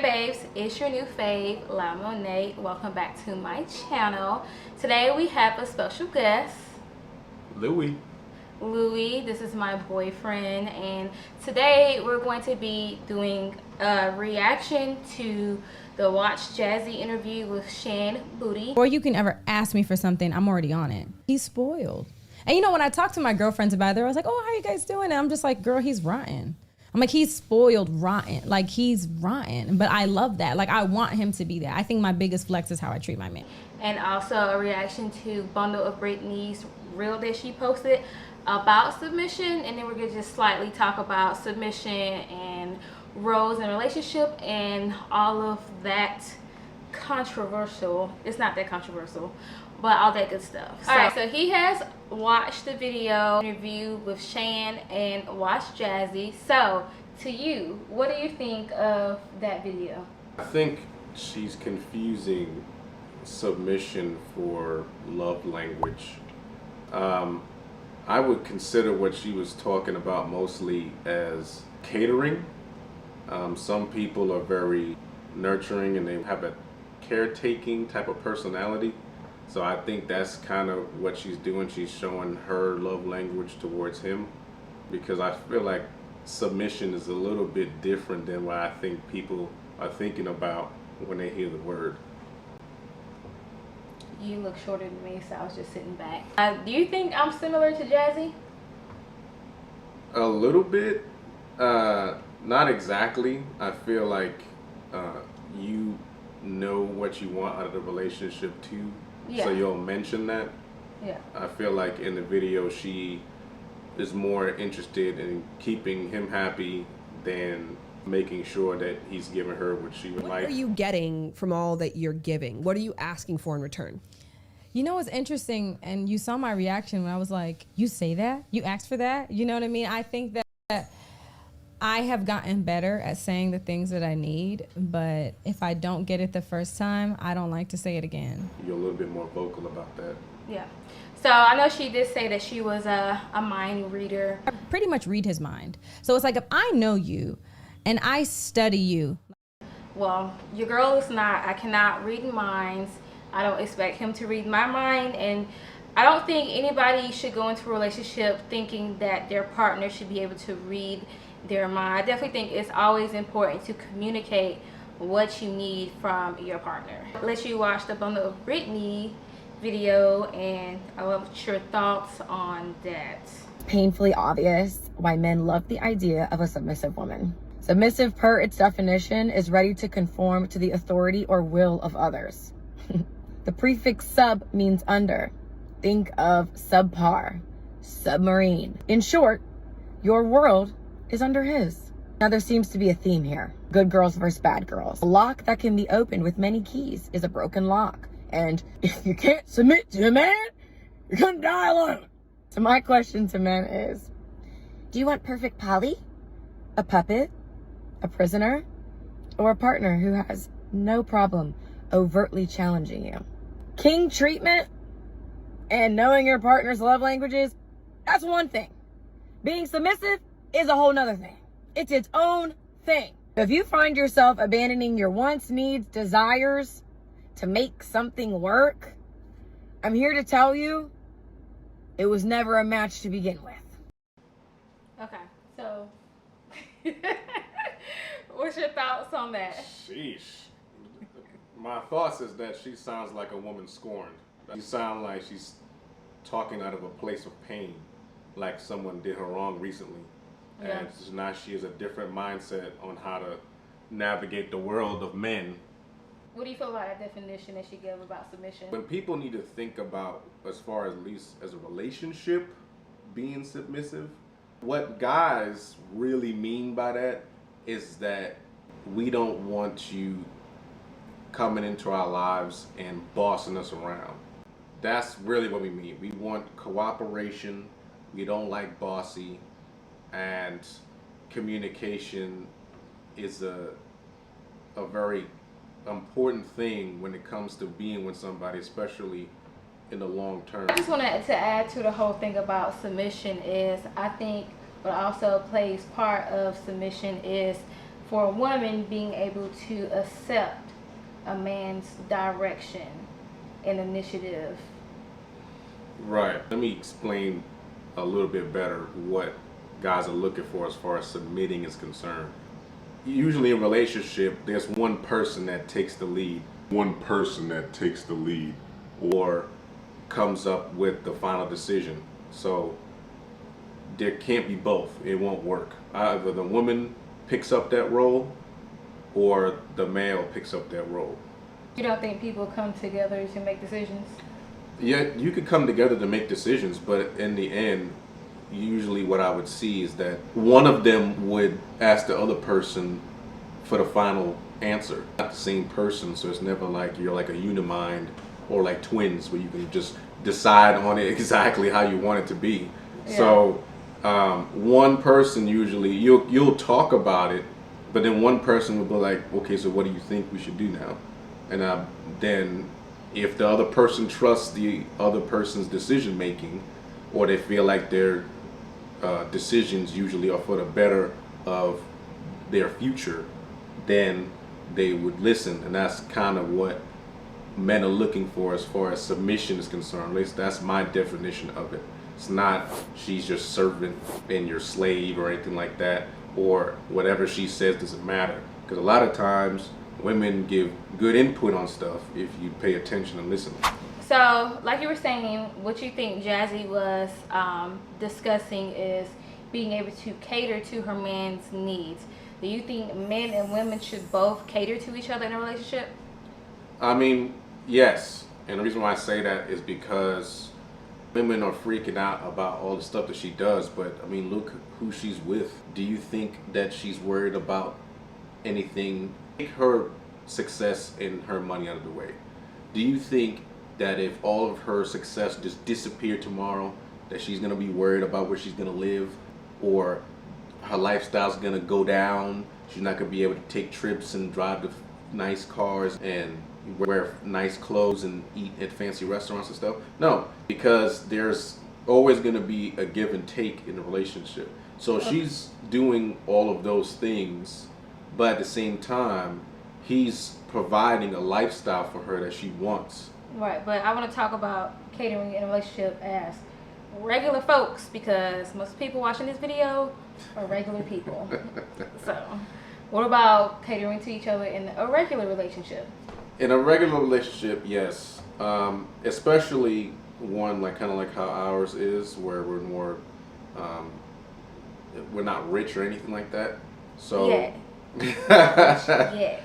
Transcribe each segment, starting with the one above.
babes, it's your new fave, La Monet. Welcome back to my channel. Today we have a special guest, Louie. Louie. This is my boyfriend, and today we're going to be doing a reaction to the Watch Jazzy interview with Shan Booty. Before you can ever ask me for something, I'm already on it. He's spoiled. And you know, when I talk to my girlfriends about it, I was like, oh, how you guys doing? And I'm just like, girl, he's rotten. I'm like, he's spoiled rotten. Like, he's rotten. But I love that. Like, I want him to be there. I think my biggest flex is how I treat my man. And also a reaction to bundle of Brittany's reel that she posted about submission. And then we're going to just slightly talk about submission and roles in a relationship and all of that controversial. It's not that controversial, but all that good stuff. All right, so he has watched the video interview with Shan and Watch Jazzy. So to you, what do you think of that video? I think she's confusing submission for love language. I would consider what she was talking about mostly as catering. Some people are very nurturing and they have a caretaking type of personality. So I think that's kind of what she's doing. She's showing her love language towards him, because I feel like submission is a little bit different than what I think people are thinking about when they hear the word. You look shorter than me, so I was just sitting back. Do you think I'm similar to Jazzy? A little bit. Not exactly. I feel like you know what you want out of the relationship too. Yeah. So you'll mention that. Yeah. I feel like in the video she is more interested in keeping him happy than making sure that he's giving her what she would like. What are you getting from all that you're giving? What are you asking for in return? You know what's interesting, and you saw my reaction when I was like, you say that? You asked for that? You know what I mean? I think that I have gotten better at saying the things that I need, but if I don't get it the first time, I don't like to say it again. You're a little bit more vocal about that. Yeah. So I know she did say that she was a mind reader. I pretty much read his mind. So it's like, if I know you and I study you. Well, your girl is not. I cannot read minds. I don't expect him to read my mind, and I don't think anybody should go into a relationship thinking that their partner should be able to read their mind. I definitely think it's always important to communicate what you need from your partner. I'll let you watch the bundle of Brittany video, and I want your thoughts on that. Painfully obvious why men love the idea of a submissive woman. Submissive, per its definition, is ready to conform to the authority or will of others. The prefix sub means under. Think of subpar, submarine. In short, your world is under his. Now there seems to be a theme here. Good girls versus bad girls. A lock that can be opened with many keys is a broken lock. And if you can't submit to a man, you're gonna die alone. So my question to men is, do you want perfect Polly? A puppet? A prisoner? Or a partner who has no problem overtly challenging you? King treatment and knowing your partner's love languages, that's one thing. Being submissive is a whole nother thing. It's its own thing. If you find yourself abandoning your wants, needs, desires to make something work, I'm here to tell you, it was never a match to begin with. Okay, so what's your thoughts on that? Sheesh. My thoughts is that she sounds like a woman scorned. She sounds like she's talking out of a place of pain, like someone did her wrong recently. Yeah. And so now she has a different mindset on how to navigate the world of men. What do you feel about that definition that she gave about submission? When people need to think about, as far as at least as a relationship, being submissive, what guys really mean by that is that we don't want you coming into our lives and bossing us around. That's really what we mean. We want cooperation. We don't like bossy, and communication is a very important thing when it comes to being with somebody, especially in the long term. I just wanted to add to the whole thing about submission is, I think what also plays part of submission is for a woman being able to accept a man's direction and initiative? Right. Let me explain a little bit better what guys are looking for as far as submitting is concerned. Usually in a relationship, there's one person that takes the lead. One person that takes the lead or comes up with the final decision. So there can't be both. It won't work. Either the woman picks up that role or the male picks up that role. You don't think people come together to make decisions? Yeah, you could come together to make decisions, but in the end, usually what I would see is that one of them would ask the other person for the final answer. Not the same person, so it's never like you're like a unimind or like twins where you can just decide on it exactly how you want it to be. Yeah. So one person usually, you'll talk about it, but then one person will be like, okay, so what do you think we should do now? And then if the other person trusts the other person's decision making, or they feel like their decisions usually are for the better of their future, then they would listen. And that's kind of what men are looking for as far as submission is concerned. At least that's my definition of it. It's not she's your servant and your slave or anything like that, or whatever she says doesn't matter. Because a lot of times women give good input on stuff if you pay attention and listen. So, like you were saying, what you think Jazzy was discussing is being able to cater to her man's needs. Do you think men and women should both cater to each other in a relationship? I mean, yes. And the reason why I say that is because women are freaking out about all the stuff that she does, but I mean, look who she's with. Do you think that she's worried about anything? Take her success and her money out of the way. Do you think that if all of her success just disappeared tomorrow, that she's gonna be worried about where she's gonna live, or her lifestyle's gonna go down? She's not gonna be able to take trips and drive the nice cars and wear nice clothes and eat at fancy restaurants and stuff? No, because there's always gonna be a give and take in a relationship. So she's doing all of those things, but at the same time, he's providing a lifestyle for her that she wants. Right, but I want to talk about catering in a relationship as regular folks, because most people watching this video are regular people. So, what about catering to each other in a regular relationship? In a regular relationship, yes. Especially one like kind of like how ours is, where we're more, we're not rich or anything like that. So, Yeah.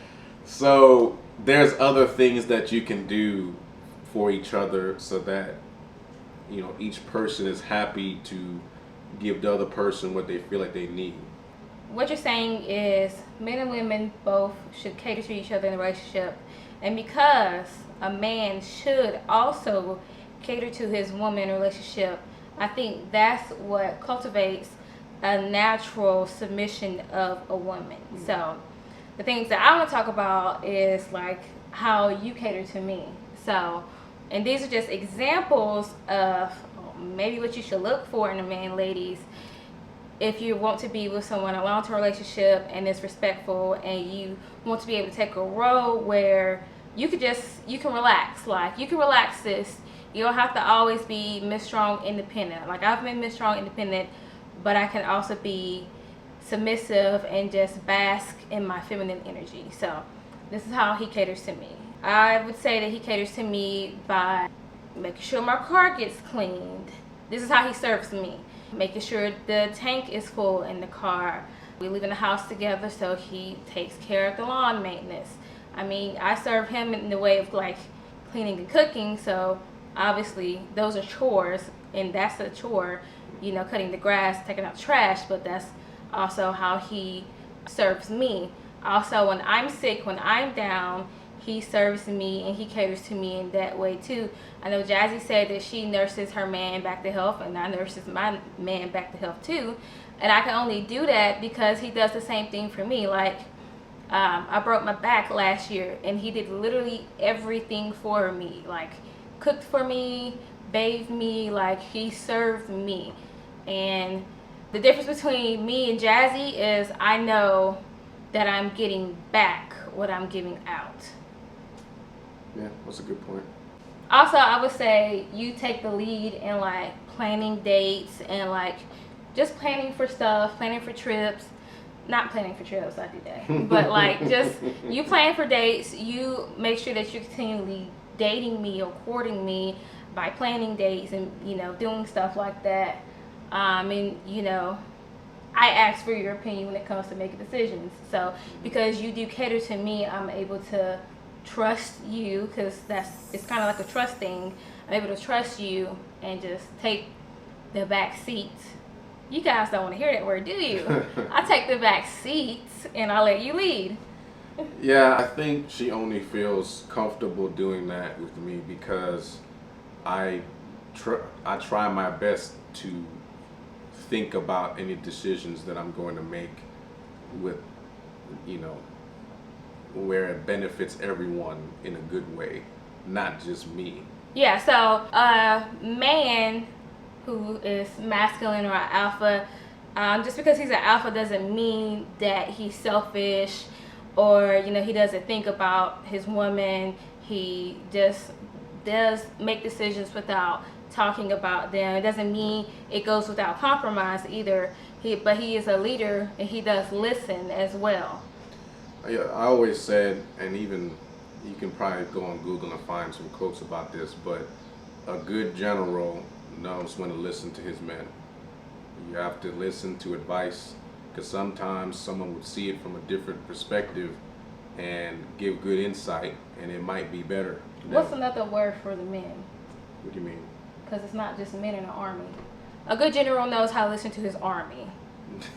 So there's other things that you can do for each other so that, you know, each person is happy to give the other person what they feel like they need. What you're saying is men and women both should cater to each other in a relationship, and because a man should also cater to his woman in a relationship, I think that's what cultivates a natural submission of a woman. So the things that I want to talk about is like how you cater to me. So, and these are just examples of maybe what you should look for in a man, ladies, if you want to be with someone in a long-term relationship and is respectful, and you want to be able to take a role where you can relax. Like, you can relax this. You don't have to always be Miss Strong Independent. Like, I've been Miss Strong Independent, but I can also be submissive and just bask in my feminine energy. So this is how he caters to me. I would say that he caters to me by making sure my car gets cleaned. This is how he serves me. Making sure the tank is full in the car. We live in the house together, so he takes care of the lawn maintenance. I mean, I serve him in the way of like cleaning and cooking, so obviously those are chores, and that's a chore, you know, cutting the grass, taking out the trash, but that's also how he serves me. Also, when I'm sick, when I'm down, he serves me and he caters to me in that way too. I know Jazzy said that she nurses her man back to health, and I nurses my man back to health too. And I can only do that because he does the same thing for me. Like, I broke my back last year, and he did literally everything for me. Like, cooked for me, bathed me, like, he served me. And the difference between me and Jazzy is I know that I'm getting back what I'm giving out. Yeah, that's a good point. Also, I would say you take the lead in like planning dates and like just planning for stuff, planning for trips. Not planning for trips, I do that. But like just you plan for dates, you make sure that you're continually dating me or courting me by planning dates and, you know, doing stuff like that. And, you know, I ask for your opinion when it comes to making decisions. So because you do cater to me, I'm able to trust you, because it's kind of like a trust thing. I'm able to trust you and just take the back seat. You guys don't want to hear that word, do you? I take the back seat and I let you lead. Yeah, I think she only feels comfortable doing that with me because I try my best to think about any decisions that I'm going to make with, you know, where it benefits everyone in a good way, not just me. Yeah, so a man who is masculine or an alpha, just because he's an alpha doesn't mean that he's selfish or, you know, he doesn't think about his woman. He just does make decisions without talking about them. It doesn't mean it goes without compromise either. But he is a leader and he does listen as well. Yeah, I always said, and even you can probably go on Google and find some quotes about this, but a good general knows when to listen to his men. You have to listen to advice, because sometimes someone would see it from a different perspective and give good insight, and it might be better. What's another word for the men? What do you mean? Because it's not just men in the army. A good general knows how to listen to his army.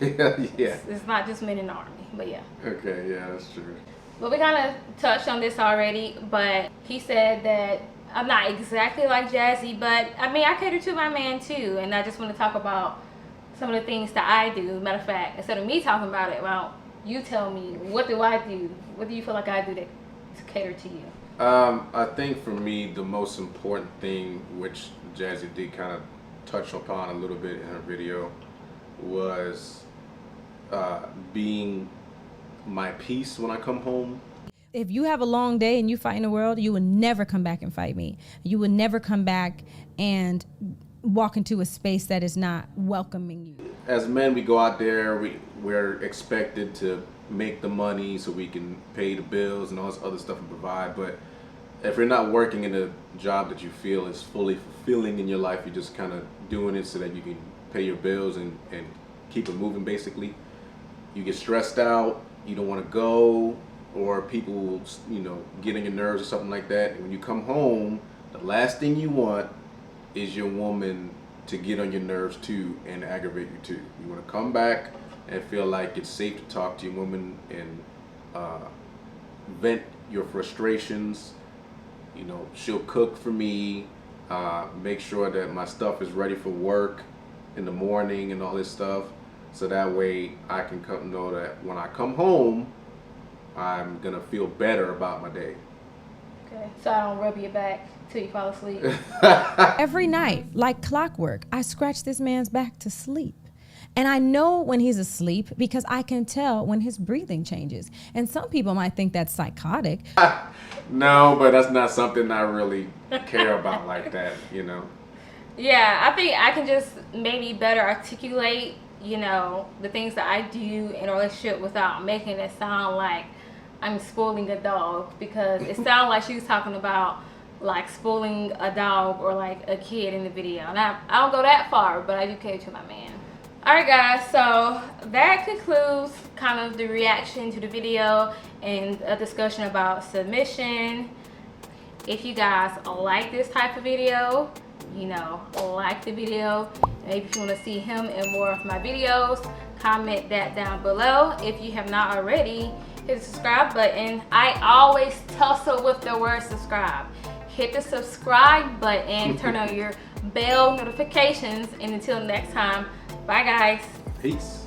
Yeah. It's not just men in the army, but yeah. Okay, yeah, that's true. Well, we kind of touched on this already, but he said that I'm not exactly like Jazzy, but I mean, I cater to my man too, and I just want to talk about some of the things that I do. Matter of fact, instead of me talking about it, well, you tell me, what do I do? What do you feel like I do to cater to you? I think for me, the most important thing, which Jazzy did kind of touch upon a little bit in her video, was being my peace when I come home. If you have a long day and you fight in the world, you will never come back and fight me. You will never come back and walk into a space that is not welcoming you. As men, we go out there, we're expected to make the money so we can pay the bills and all this other stuff and provide. But if you're not working in a job that you feel is fully fulfilling in your life, you're just kind of doing it so that you can pay your bills and keep it moving, basically. You get stressed out, you don't want to go, or people will, you know, get on your nerves or something like that. And when you come home, the last thing you want is your woman to get on your nerves too and aggravate you too. You want to come back and feel like it's safe to talk to your woman and vent your frustrations. You know, she'll cook for me, make sure that my stuff is ready for work in the morning and all this stuff. So that way I can know that when I come home, I'm gonna feel better about my day. Okay, so I don't rub your back till you fall asleep. Every night, like clockwork, I scratch this man's back to sleep. And I know when he's asleep because I can tell when his breathing changes. And some people might think that's psychotic. No, but that's not something I really care about like that, you know. Yeah, I think I can just maybe better articulate, you know, the things that I do in a relationship without making it sound like I'm spoiling a dog, because it sounded like she was talking about like spoiling a dog or like a kid in the video. And I don't go that far, but I do cater to my man. Alright guys, so that concludes kind of the reaction to the video and a discussion about submission. If you guys like this type of video, you know, like the video. Maybe if you want to see him in more of my videos, comment that down below. If you have not already, hit the subscribe button. I always tussle with the word subscribe. Hit the subscribe button, turn on your bell notifications, and until next time, bye guys. Peace.